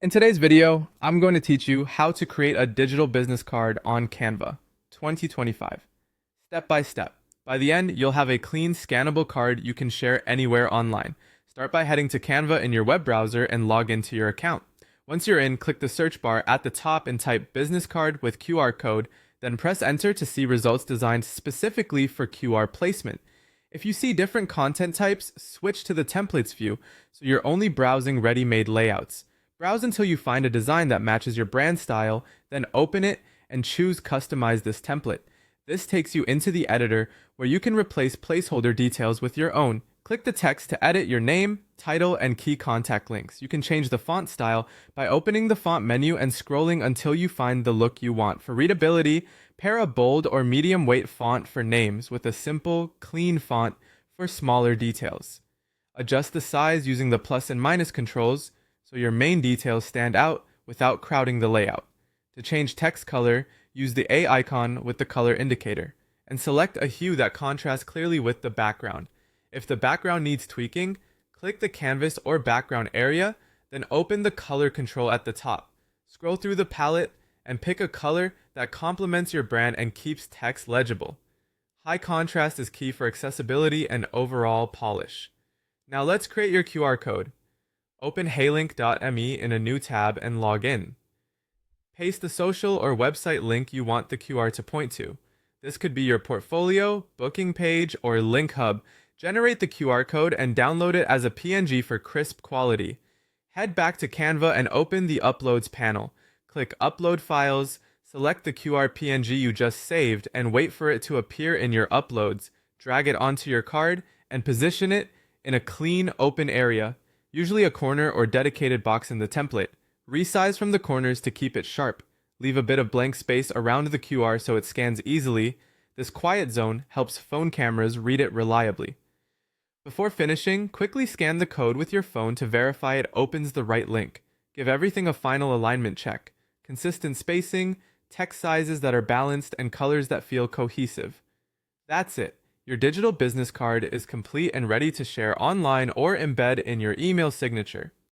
In today's video, I'm going to teach you how to create a digital business card on Canva 2025, step by step. By the end, you'll have a clean, scannable card you can share anywhere online. Start by heading to Canva in your web browser and log into your account. Once you're in, click the search bar at the top and type business card with QR code, then press enter to see results designed specifically for QR placement. If you see different content types, switch to the templates view so you're only browsing ready-made layouts. Browse until you find a design that matches your brand style, then open it and choose Customize this template. This takes you into the editor where you can replace placeholder details with your own. Click the text to edit your name, title, and key contact links. You can change the font style by opening the font menu and scrolling until you find the look you want. For readability, pair a bold or medium weight font for names with a simple, clean font for smaller details. Adjust the size using the plus and minus controls so your main details stand out without crowding the layout. To change text color, use the A icon with the color indicator, and select a hue that contrasts clearly with the background. If the background needs tweaking, click the canvas or background area, then open the color control at the top. Scroll through the palette and pick a color that complements your brand and keeps text legible. High contrast is key for accessibility and overall polish. Now let's create your QR code. Open heylink.me in a new tab and log in. Paste the social or website link you want the QR to point to. This could be your portfolio, booking page, or link hub. Generate the QR code and download it as a PNG for crisp quality. Head back to Canva and open the Uploads panel. Click Upload Files, select the QR PNG you just saved, and wait for it to appear in your uploads. Drag it onto your card and position it in a clean, open area, usually a corner or dedicated box in the template. Resize from the corners to keep it sharp. Leave a bit of blank space around the QR so it scans easily. This quiet zone helps phone cameras read it reliably. Before finishing, quickly scan the code with your phone to verify it opens the right link. Give everything a final alignment check. Consistent spacing, text sizes that are balanced, and colors that feel cohesive. That's it. Your digital business card is complete and ready to share online or embed in your email signature.